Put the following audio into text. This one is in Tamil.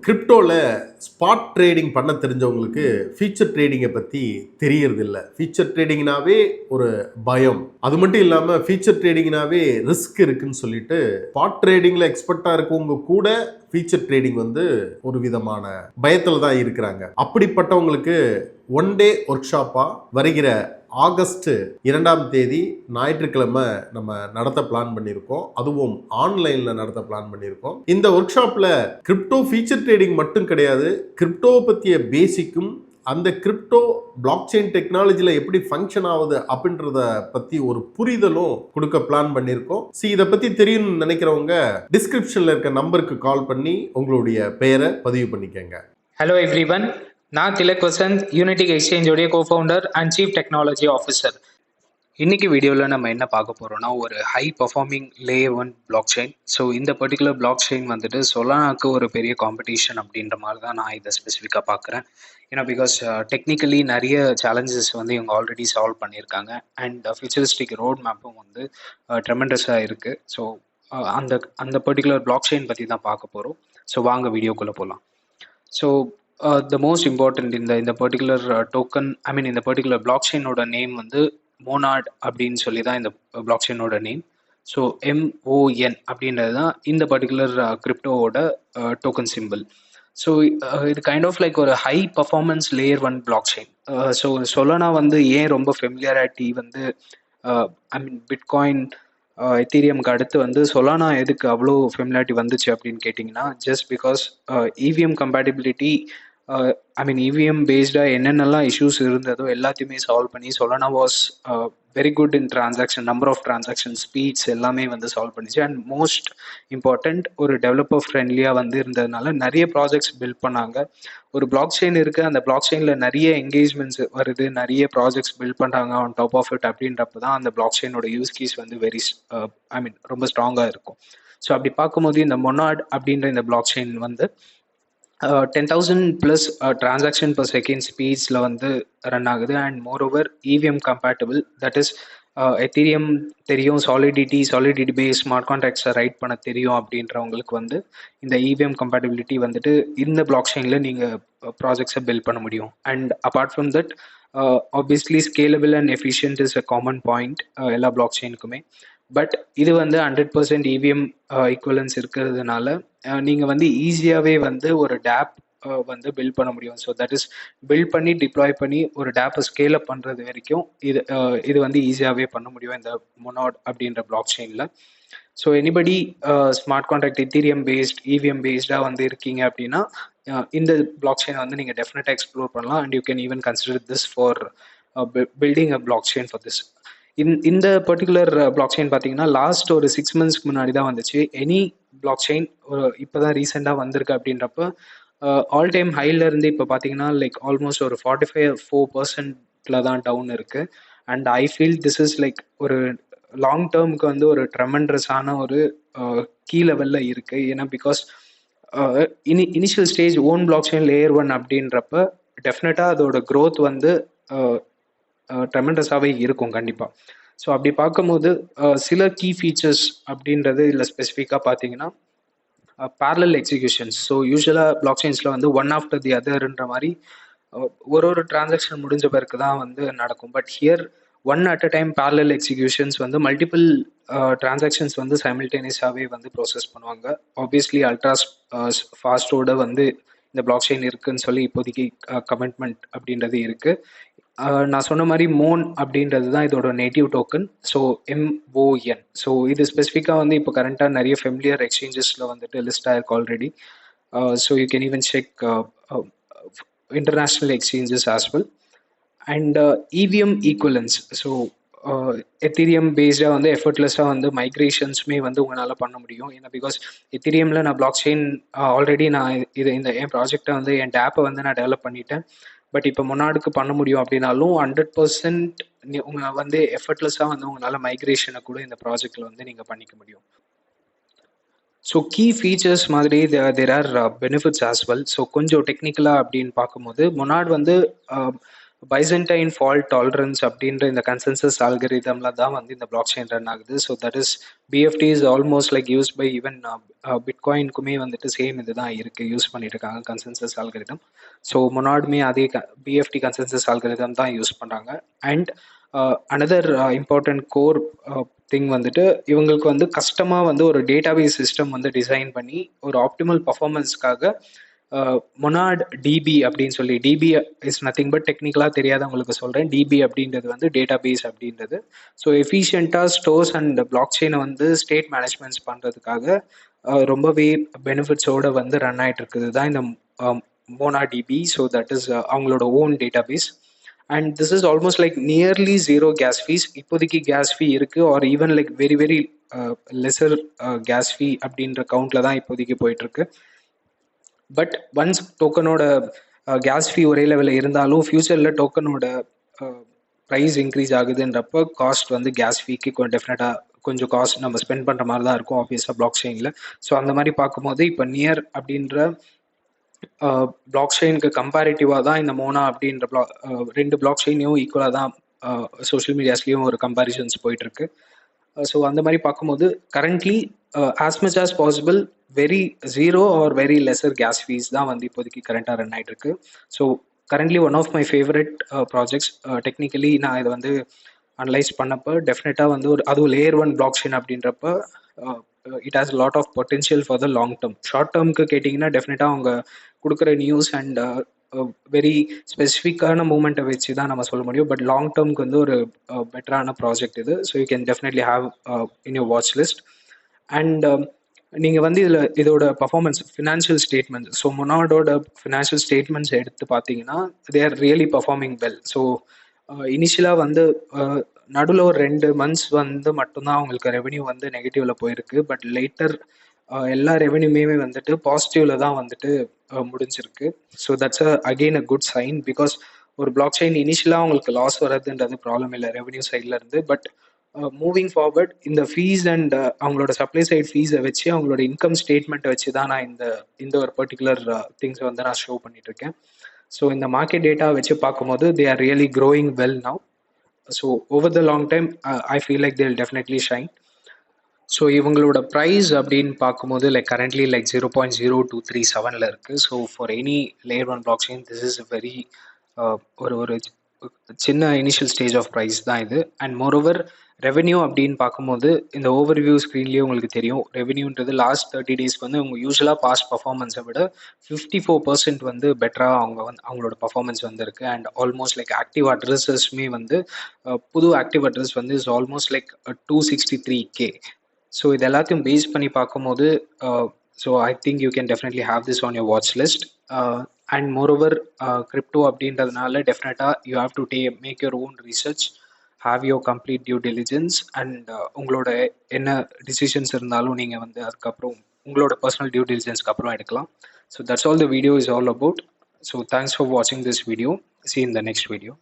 கிரிப்டோவில் ஸ்பாட் ட்ரேடிங் பண்ண தெரிஞ்சவங்களுக்கு ஃபியூச்சர் ட்ரேடிங்கை பற்றி தெரியறதில்ல. ஃபியூச்சர் ட்ரேடிங்னாவே ஒரு பயம். அது மட்டும் இல்லாமல் ஃபியூச்சர் ட்ரேடிங்னாவே ரிஸ்க் இருக்குன்னு சொல்லிட்டு ஸ்பாட் ட்ரேடிங்கில் எக்ஸ்பர்ட்டாக இருக்கவங்க கூட ஃபியூச்சர் ட்ரேடிங் ஒரு விதமான பயத்தில் தான் இருக்கிறாங்க. அப்படிப்பட்டவங்களுக்கு ஒன் டே ஒர்க் ஷாப்பாக வருகிற ஆகஸ்ட் 2ஆம் தேதி ஞாயிற்றுக்கிழமை நம்ம நடத்த பிளான் பண்ணியிருக்கோம். அதுவும் ஆன்லைனில் நடத்த பிளான் பண்ணியிருக்கோம். இந்த ஒர்க் ஷாப்பில் கிரிப்டோ ஃபியூச்சர் ட்ரேடிங் மட்டும் கிடையாது, கிரிப்டோவை பற்றிய பேசிக்கும் அந்த கிரிப்டோ பிளாக் செயின் டெக்னாலஜியில் எப்படி ஃபங்க்ஷன் ஆகுது அப்படின்றத பற்றி ஒரு புரிதலும் கொடுக்க பிளான் பண்ணியிருக்கோம். இதை பற்றி தெரியும்னு நினைக்கிறவங்க டிஸ்கிரிப்ஷனில் இருக்க நம்பருக்கு கால் பண்ணி உங்களுடைய பெயரை பதிவு பண்ணிக்கங்க. ஹலோ எவ்ரிவன், நான் திலக் வசந்த், யூனிட்டி எக்ஸ்சேஞ்சோடைய cofounder and chief technology officer. இன்னைக்கு வீடியோவில் நம்ம என்ன பார்க்க போகிறோம்னா, ஒரு high performing layer 1 blockchain. So இந்த பர்டிகுலர் பிளாக் செயின் சொலானாக்கு ஒரு பெரிய காம்படிஷன் அப்படின்ற மாதிரி தான் நான் இதை ஸ்பெசிஃபிக்காக பார்க்குறேன். ஏன்னா பிகாஸ் டெக்னிக்கலி நிறைய சேலஞ்சஸ் இவங்க ஆல்ரெடி சால்வ் பண்ணியிருக்காங்க அண்ட் ஃபியூச்சரிஸ்டிக் ரோட் மேப்பும் ட்ரெமெண்டஸாக இருக்குது. ஸோ அந்த பர்டிகுலர் பிளாக் செயின் பற்றி தான் பார்க்க போகிறோம். ஸோ வாங்க வீடியோக்குள்ளே போகலாம். ஸோ the most important இந்த பர்டிகுலர் டோக்கன், இந்த பர்டிகுலர் பிளாக் செயினோட நேம் மோனாட் அப்படின்னு சொல்லி தான் இந்த பிளாக் செயினோட நேம். ஸோ MON அப்படின்றது தான் இந்த பர்டிகுலர் கிரிப்டோவோட டோக்கன் சிம்பிள். ஸோ இது கைண்ட் ஆஃப் லைக் ஒரு high performance layer 1 blockchain. So Solana ஏன் ரொம்ப ஃபெமிலியாரிட்டி பிட்காயின் எத்தீரியம்க்கு அடுத்து சொலானா எதுக்கு அவ்வளோ ஃபெமிலியாரிட்டி வந்துச்சு அப்படின்னு கேட்டிங்கன்னா, just because EVM compatibility, EVM பேஸ்டாக என்னென்னலாம் இஷ்யூஸ் இருந்ததோ எல்லாத்தையுமே சால்வ் பண்ணி Solana was very good in transaction, number of transaction, speeds எல்லாமே சால்வ் பண்ணிச்சு. அண்ட் மோஸ்ட் இம்பார்ட்டண்ட், ஒரு டெவலப்பர் ஃப்ரெண்ட்லியாக இருந்ததுனால நிறைய ப்ராஜெக்ட்ஸ் பில்ட் பண்ணாங்க. ஒரு பிளாக் செயின் இருக்குது, அந்த பிளாக் செயினில் நிறைய என்கேஜ்மெண்ட்ஸ் வருது, நிறைய ப்ராஜெக்ட்ஸ் பில்ட் பண்ணுறாங்க ஆன் டாப் ஆஃப் இட். அப்படின்றப்ப தான் அந்த பிளாக் செயினோட யூஸ் கேஸ் வெரி ரொம்ப ஸ்ட்ராங்காக இருக்கும். ஸோ அப்படி பார்க்கும்போது இந்த மொனாட் அப்படின்ற இந்த blockchain 10,000+ transaction per second ஸ்பீட்ஸில் ரன் ஆகுது. And moreover EVM compatible, that is Ethereum தெரியும், சாலிடிட்டி பேஸ் ஸ்மார்ட் கான்ட்ராக்ட்ஸை ரைட் பண்ண தெரியும் அப்படின்றவங்களுக்கு இந்த EVM கம்பேட்டபிலிட்டி இந்த பிளாக் செயினில் நீங்கள் ப்ராஜெக்ட்ஸை பில்ட் பண்ண முடியும். And apart from that, obviously scalable and efficient is a common point எல்லா பிளாக் செயினுக்குமே. பட் இது 100% EVM ஈக்குவலன்ஸ் இருக்கிறதுனால நீங்கள் ஈஸியாகவே ஒரு டேப் பில்ட் பண்ண முடியும். ஸோ தட் இஸ் பில்ட் பண்ணி டிப்ளாய் பண்ணி ஒரு டேப்பை ஸ்கேல் அப் பண்ணுறது வரைக்கும் இது ஈஸியாகவே பண்ண முடியும் இந்த மொனாட் அப்படின்ற பிளாக் செயினில். So anybody smart contract Ethereum based, EVM பேஸ்டாக இருக்கீங்க அப்படின்னா இந்த பிளாக் செயின் நீங்கள் டெஃபினட்டாக எக்ஸ்ப்ளோர் பண்ணலாம். And you can even consider this for building a block chain for this. இந்த பர்டிகுலர் பிளாக் செயின் பார்த்தீங்கன்னா லாஸ்ட் ஒரு 6 monthsக்கு முன்னாடி தான் வந்துச்சு. எனி பிளாக் செயின் இப்போ தான் ரீசெண்டாக வந்திருக்கு. அப்படின்றப்ப ஆல் டைம் ஹைலேருந்து இப்போ பார்த்தீங்கன்னா லைக் ஆல்மோஸ்ட் ஒரு 45% தான் டவுன் இருக்குது. And I feel this is like ஒரு லாங் டேர்முக்கு ஒரு ட்ரெமெண்டஸான ஒரு கீ லெவலில் இருக்குது. ஏன்னா because initial stage own block chain layer 1 அப்படின்றப்ப டெஃபினட்டாக அதோட க்ரோத் ட்ரெமெண்டஸாகவே இருக்கும் கண்டிப்பாக. ஸோ அப்படி பார்க்கும்போது சில கீ ஃபீச்சர்ஸ் அப்படின்றது இல்லை ஸ்பெசிஃபிக்காக பார்த்தீங்கன்னா parallel எக்ஸிக்யூஷன்ஸ். ஸோ யூஸ்வலாக பிளாக் செயின்ஸில் ஒன் ஆஃப்டர் தி அதர்ன்ற மாதிரி ஒரு டிரான்சாக்ஷன் முடிஞ்ச பிறகு தான் நடக்கும். But here one at a time parallel executions multiple transactions சைமில்டேனியஸாகவே ப்ரோசஸ் பண்ணுவாங்க. ஆப்வியஸ்லி அல்ட்ராஸ் ஃபாஸ்டோட இந்த பிளாக் செயின் இருக்குன்னு சொல்லி இப்போதைக்கு கமிட்மெண்ட் அப்படின்றது இருக்குது. நான் சொன்ன மாதிரி மோன் அப்படின்றது தான் இதோட native token. So MON. So இது ஸ்பெசிஃபிக்காக இப்போ கரண்ட்டாக நிறைய ஃபெமிலியர் எக்ஸ்சேஞ்சஸில் லிஸ்ட் ஆயிருக்கு already. So you can even check international exchanges as well. And EVM equivalence. So Ethereum பேஸ்டாக எஃபர்ட்லெஸ்ஸாக மைக்ரேஷன்ஸுமே உங்களால் பண்ண முடியும். ஏன்னா பிகாஸ் எத்தீரியமில் நான் பிளாக் செயின் ஆல்ரெடி நான் என் ப்ராஜெக்டை என் டேப்பை நான் டெவலப் பண்ணிட்டேன். பட் இப்போ மொனாடுக்கு பண்ண முடியும் அப்படின்னாலும் 100% உங்களை எஃபர்ட்லெஸ்ஸாக உங்களால் மைக்ரேஷனை கூட இந்த ப்ராஜெக்டில் நீங்கள் பண்ணிக்க முடியும். ஸோ கீ ஃபீச்சர்ஸ் மாதிரி there are benefits as well. So கொஞ்சம் டெக்னிக்கலாக அப்படின்னு பார்க்கும்போது மொனாட் பைசன்டைன் ஃபால்ட் டாலரன்ஸ் அப்படின்ற இந்த கன்சென்சஸ் ஆல்கரிதம்ல தான் வந்து இந்த பிளாக் செயின் ரன் ஆகுது. So that is BFT is almost like use by even பிட்காயின்க்குமே வந்துட்டு சேம் இதுதான் இருக்கு, யூஸ் பண்ணிட்டு இருக்காங்க கன்சென்சஸ் ஆல்கரிதம். ஸோ மொனாடுமே அதே பிஎஃப்டி கன்சென்சஸ் ஆல்கரிதம் தான் யூஸ் பண்றாங்க. And another important core thing வந்துட்டு இவங்களுக்கு வந்து கஸ்டமாக வந்து ஒரு டேட்டாபேஸ் சிஸ்டம் வந்து டிசைன் பண்ணி ஒரு ஆப்டிமல் பர்ஃபார்மன்ஸ்க்காக மொனாட் டிபி அப்படின்னு சொல்லி, டிபி இஸ் நத்திங் பட் டெக்னிக்கலாக தெரியாதவங்களுக்கு சொல்கிறேன், டிபி அப்படின்றது வந்து டேட்டாபேஸ் அப்படின்றது. ஸோ எஃபிஷியண்ட்டாக ஸ்டோர்ஸ் அண்ட் பிளாக் செயினை வந்து ஸ்டேட் மேனேஜ்மெண்ட்ஸ் பண்ணுறதுக்காக ரொம்பவே பெனிஃபிட்ஸோடு வந்து ரன் ஆகிட்டு இருக்குது தான் இந்த MonadDB. So that is அவங்களோட own database. And this is almost like nearly zero gas fees. இப்போதைக்கு கேஸ் ஃபீ இருக்குது, or even like very very lesser gas fee அப்படின்ற கவுண்டில் தான் இப்போதைக்கு போயிட்டுருக்கு. பட் ஒன்ஸ் டோக்கனோட கேஸ் ஃபீ ஒரே லெவலில் இருந்தாலும் ஃபியூச்சரில் டோக்கனோட ப்ரைஸ் இன்க்ரீஸ் ஆகுதுன்றப்போ காஸ்ட் வந்து கேஸ் ஃபீக்கு டெஃபினட்டாக கொஞ்சம் காஸ்ட் நம்ம ஸ்பெண்ட் பண்ணுற மாதிரி தான் இருக்கும் ஆப்வியஸாக பிளாக் செயினில். ஸோ அந்த மாதிரி பார்க்கும்போது இப்போ நியர் அப்படின்ற பிளாக் செயினுக்கு கம்பேரிட்டிவாக தான் இந்த மோனா அப்படின்ற ரெண்டு பிளாக் செயினையும் ஈக்குவலாக தான் சோஷியல் மீடியாஸ்லேயும் ஒரு கம்பேரிசன்ஸ் போயிட்டுருக்கு. ஸோ அந்த மாதிரி பார்க்கும்போது currently as much as possible very zero or very lesser gas fees தான் வந்து இப்போதைக்கு கரண்ட்டாக ரன் ஆகிட்டு இருக்கு. So currently one of my favourite projects. Technically நான் இதை வந்து அனலைஸ் பண்ணப்போ டெஃபினட்டாக வந்து ஒரு அதுவும் லேயர் 1 பிளாக் செயின் அப்படின்றப்ப it has lot of potential for the long term. Short டேர்முக்கு கேட்டிங்கன்னா டெஃபினட்டாக அவங்க கொடுக்குற நியூஸ் அண்ட் வெரி ஸ்பெசிஃபிக்கான மூமெண்ட்டை வச்சு தான் நம்ம சொல்ல முடியும். பட் லாங் டேர்முக்கு வந்து ஒரு பெட்டரான ப்ராஜெக்ட் இது. So you can definitely have in your watch list. And நீங்கள் வந்து இதோட பர்ஃபார்மன்ஸ் ஃபினான்ஷியல் ஸ்டேட்மெண்ட்ஸ், ஸோ மொனாடோட ஃபினான்ஷியல் ஸ்டேட்மெண்ட்ஸ் எடுத்து பார்த்தீங்கன்னா they are really performing well. So இனிஷியலாக வந்து நடுவில் ஒரு 2 months வந்து மட்டும்தான் அவங்களுக்கு ரெவென்யூ வந்து நெகட்டிவ்ல போயிருக்கு. பட் லேட்டர் எல்லா ரெவென்யூமே வந்துட்டு பாசிட்டிவ்ல தான் வந்துட்டு முடிஞ்சிருக்கு. So that's again a good sign. Because ஒரு பிளாக் செயின் இனிஷியலாக அவங்களுக்கு லாஸ் வர்றதுன்றது ப்ராப்ளம் இல்லை ரெவென்யூ சைட்ல இருந்து. பட் மூவிங் ஃபார்வர்ட் இந்த ஃபீஸ் அண்ட் அவங்களோட சப்ளை சைட் ஃபீஸை வச்சு அவங்களோட இன்கம் ஸ்டேட்மெண்ட்டை வச்சு தான் நான் இந்த ஒரு பர்டிகுலர் திங்ஸை வந்து நான் ஷோ பண்ணிட்டு இருக்கேன். ஸோ இந்த மார்க்கெட் டேட்டா வச்சு பார்க்கும்போது தே are really growing well now. So over the long time I feel like they will definitely shine. So இவங்களோட ப்ரைஸ் அப்படின்னு பார்க்கும்போது லைக் கரண்ட்லி லைக் 0.0237 இருக்குது. So for any layer 1 block chain this is very ஒரு சின்ன இனிஷியல் ஸ்டேஜ் ஆஃப் ப்ரைஸ் தான் இது. அண்ட் மோரோவர் ரெவென்யூ அப்படின்னு பார்க்கும்போது இந்த ஓவர்வியூ ஸ்க்ரீன்லேயே உங்களுக்கு தெரியும், ரெவென்யூன்றது லாஸ்ட் 30 டேஸ்க்கு வந்து அவங்க யூஸ்வலாக பாஸ்ட் பர்ஃபார்மன்ஸை விட 54% வந்து பெட்டராக அவங்களோட பர்ஃபார்மன்ஸ் வந்துருக்கு. அண்ட் ஆல்மோஸ்ட் லைக் ஆக்டிவ் அட்ரஸஸ்மே வந்து புது ஆக்டிவ் அட்ரஸ் வந்து is almost like 263K. So இது எல்லாத்தையும் பேஸ் பண்ணி பார்க்கும்போது so I think you can definitely have this on your watch list. And moreover crypto அப்படின்றதுனால டெஃபினட்டாக you have to make your own research, have your complete due diligence. And உங்களோட என்ன டிசிஷன்ஸ் இருந்தாலும் நீங்கள் வந்து அதுக்கப்புறம் உங்களோட பர்சனல் டியூ டெலிஜென்ஸ்க்கு அப்புறம் எடுக்கலாம். So that's all the video is all about. So thanks for வாட்சிங் this video. See you in the next video.